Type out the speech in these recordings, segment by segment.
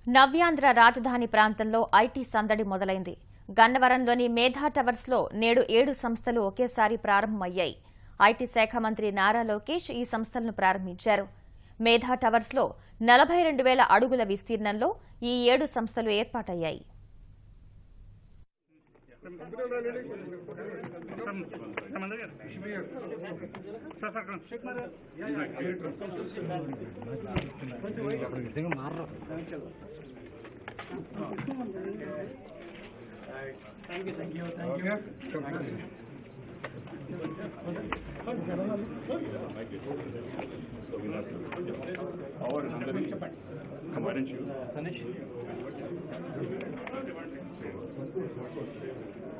నవ్యాంధ్ర రాజధాని ప్రాంతంలో ఐటీ సందడి మొదలైంది. గన్నవరంలోని మేధా టవర్స్లో నేడు 7 సంస్థలు ఒకేసారి ప్రారంభమయ్యాయి. ఐటీ శాఖ మంత్రి నారా లోకేష్ ఈ సంస్థలను ప్రారంభించారు. మేధా టవర్స్లో 42,000 అడుగుల విస్తీర్ణంలో ఈ 7 సంస్థలు ఏర్పాటయ్యాయి.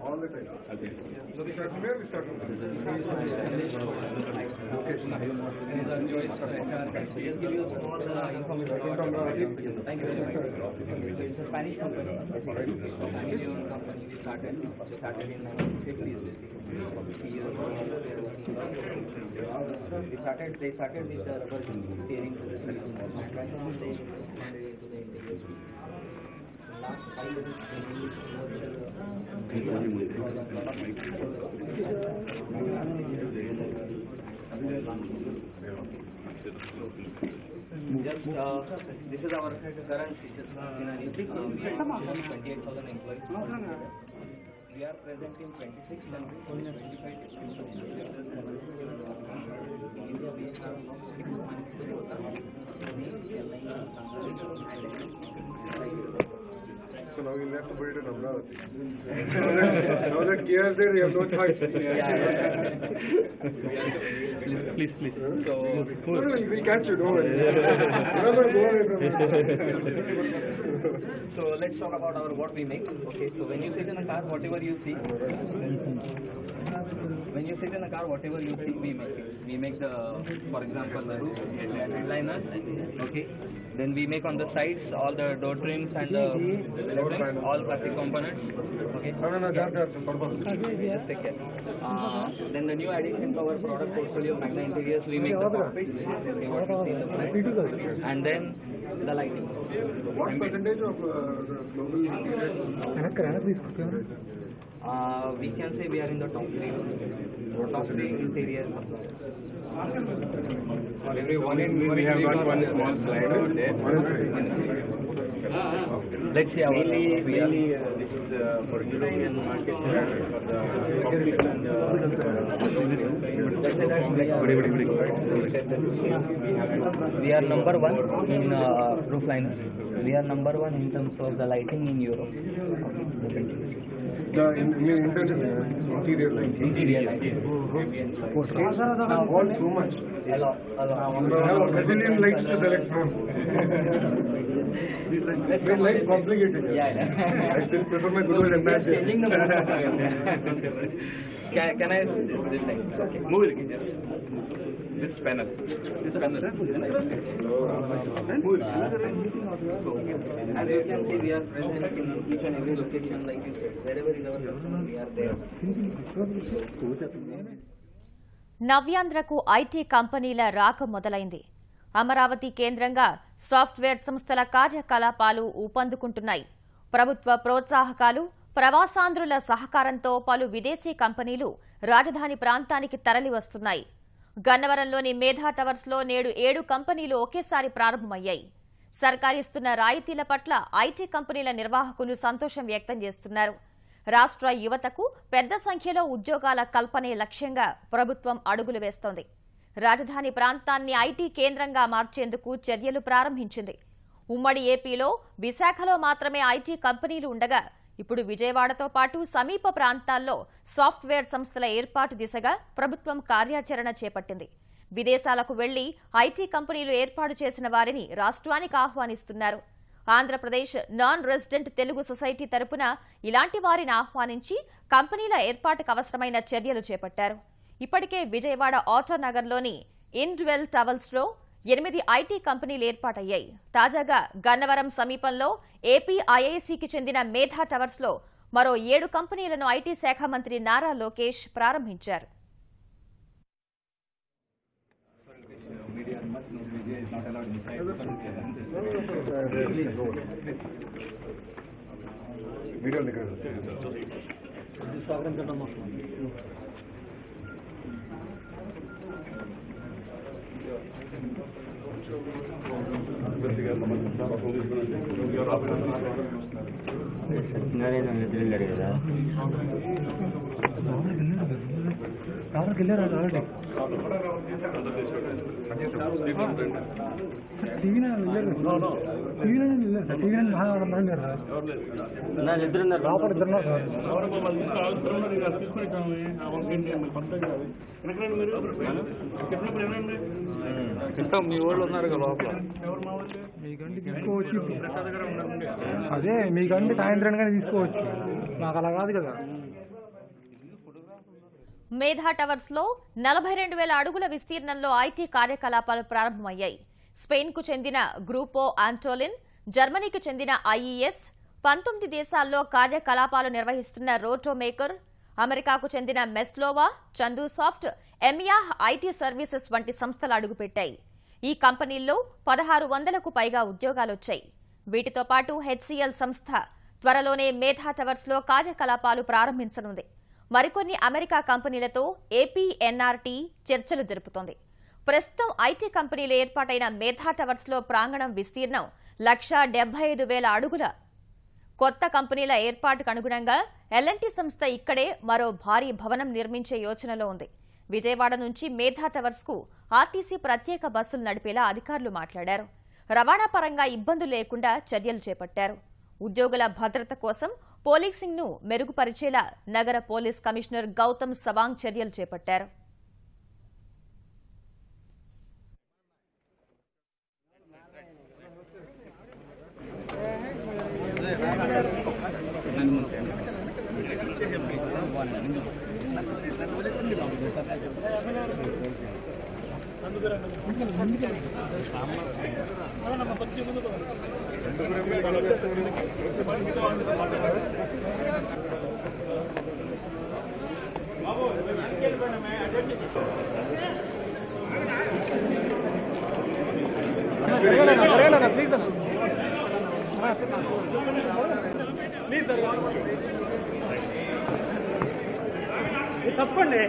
All the time. So we start from here, we start from there. Just give you small information. Thank you very much. It's a Spanish company. Family-owned company. We started in 1950s. They started with the rubber steering to the they expanded into the industry. Last 5 years, this is our current scenario. We have 28,000 employees. We are present in 26 countries, 25 India, we have 6 So now we'll have to put it in Amravati. Now that Kia is there, we have no choice. Please. So, we catch you, don't worry. You're not going to go away from it. So let's talk about what we make. Okay, so when you sit in a car, whatever you see, we make it. We make for example, the roof, headliners. Okay. Then we make on the sides all the door trims and all plastic components. Okay. Just take care. Then the new addition to our product portfolio, Magna Interiors, we make the cockpit. Okay, what you see in the front. And then the lighting. What percentage of global we can say we are in the top 3 interior suppliers. For every one we have got one small slide out there. Let's see our mainly this is for European market for the cockpit and we are number 1 in roof liners. We are number 1 in terms of the lighting in Europe. The interior lighting. Interior lighting. All too much. A lot. I have a Brazilian lights to select from. They like complicated. Yeah. I still prefer my good old Apache. Changing the Can I this thing? Okay. Move it. This panel. So, as you can see, we are present in each and every location, like you said. Wherever is our customer, we are there. నవ్యాంధ్రకు IT కంపెనీల రాక మొదలైంది. అమరావతి కేంద్రంగా software సంస్థల కార్యకలాపాలు ఊపందుకుంటున్నాయి. ప్రభుత్వ ప్రోత్సాహకాలు, ప్రవాసాంధ్రుల సహకారంతో పలు విదేశీ కంపెనీలు రాజధాని ప్రాంతానికి తరలివస్తున్నాయి. గన్నవరంలోని మేధా టవర్స్లో నేడు 7 కంపెనీలు ఒకేసారి ప్రారంభమయ్యాయి. సర్కారిస్తున్న రాయితీల పట్ల ఐటీ కంపెనీల నిర్వాహకులు సంతోషం వ్యక్తం చేస్తున్నారు. రాష్ట్ర యువతకు పెద్ద సంఖ్యలో ఉద్యోగాల కల్పనే లక్ష్యంగా ప్రభుత్వం అడుగులు వేస్తోంది. రాజధాని ప్రాంతాన్ని ఐటీ కేంద్రంగా మార్చేందుకు చర్యలు ప్రారంభించింది. ఉమ్మడి ఏపీలో విశాఖలో మాత్రమే ఐటీ కంపెనీలు ఉండగా ఇప్పుడు విజయవాడతో పాటు సమీప ప్రాంతాల్లో సాఫ్ట్వేర్ సంస్థల ఏర్పాటు దిశగా ప్రభుత్వం కార్యాచరణ చేపట్టింది. విదేశాలకు వెళ్లి ఐటీ కంపెనీలు ఏర్పాటు చేసిన వారిని రాష్ట్రానికి ఆహ్వానిస్తున్నారు. Andhra Pradesh non resident Telugu society తరపున ఇలాంటి వారిని ఆహ్వానించి కంపెనీల ఏర్పాటుకు అవసరమైన చర్యలు చేపట్టారు. ఇప్పటికే విజయవాడ ఆటోనగర్లోని ఇన్డ్వెల్ టవర్స్లో 8 ఐటీ కంపెనీలు ఏర్పాటయ్యాయి. తాజాగా గన్నవరం సమీపంలో ఏపీ ఐఐసికి చెందిన మేధా టవర్స్లో మరో 7 కంపెనీలను ఐటీ శాఖ మంత్రి నారా లోకేష్ ప్రారంభించారు. media and much known media is not allowed inside. Video निकल మీ వాళ్ళు ఉన్నారు కదా లోపల మీకంటే తీసుకోవచ్చు అదే మీకంటే సాయంత్రం కానీ తీసుకోవచ్చు నాకు అలా కాదు కదా మేధా టవర్స్ లో 42,000 అడుగుల విస్తీర్ణంలో ఐటీ కార్యకలాపాలు ప్రారంభమయ్యాయి. స్పెయిన్ కు చెందిన గ్రూపో ఆంటోలిన్, జర్మనీకి చెందిన ఐఈఎస్, 19 దేశాల్లో కార్యకలాపాలు నిర్వహిస్తున్న రోటో మేకర్, అమెరికాకు చెందిన మెస్లోవా, చందు సాఫ్ట్, ఎమియాహ్ ఐటీ సర్వీసెస్ వంటి సంస్థలు అడుగుపెట్టాయి. ఈ కంపెనీల్లో 1600కు పైగా ఉద్యోగాలొచ్చాయి. వీటితో పాటు హెచ్సీఎల్ సంస్థ త్వరలోనే మేధా టవర్స్ లో కార్యకలాపాలు ప్రారంభించనుంది. మరికొన్ని అమెరికా కంపెనీలతో ఏపీఎన్ఆర్టీ చర్చలు జరుపుతోంది. ప్రస్తుతం ఐటీ కంపెనీలు ఏర్పాటైన మేధా టవర్స్ లో ప్రాంగణం విస్తీర్ణం 1,75,000 అడుగుల. కొత్త కంపెనీల ఏర్పాటుకు అనుగుణంగా ఎల్ఎన్టీ సంస్థ ఇక్కడే మరో భారీ భవనం నిర్మించే యోచనలో ఉంది. విజయవాడ నుంచి మేధా టవర్స్ కు ఆర్టీసీ ప్రత్యేక బస్సులు నడిపేలా అధికారులు మాట్లాడారు. రవాణా పరంగా ఇబ్బందులు లేకుండా చర్యలు చేపట్టారు. ఉద్యోగుల భద్రత కోసం పోలీసింగ్ ను మెరుగుపరిచేలా నగర పోలీస్ కమిషనర్ గౌతమ్ సవాంగ్ చర్యలు చేపట్టారు. తప్పండి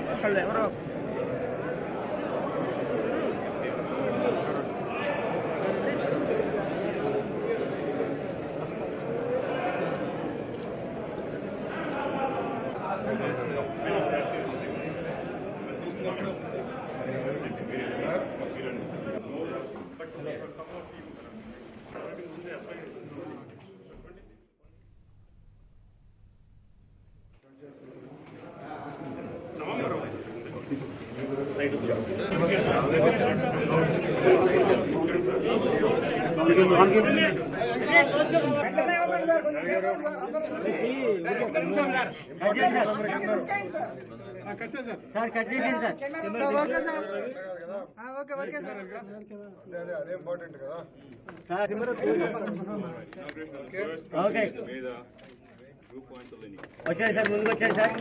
సార్ కట్ చేయండి సార్. అదే ఇంపార్టెంట్ కదా సార్ ఓకే వచ్చారు సార్, ముందుకు వచ్చారు సార్.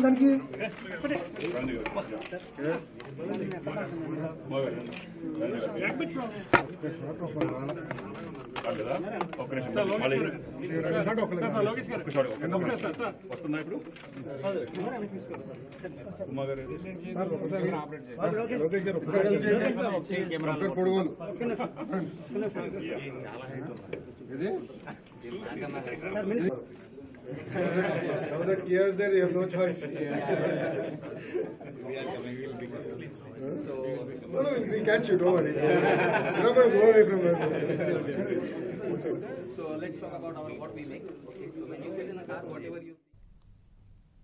దానికి వస్తున్నా ఇప్పుడు పొడుగులు Now that Kia is there, you have no choice. No, we catch you, don't worry. You're not going to go away from us. So let's talk about what we make. Okay, so when you sit in a car, whatever you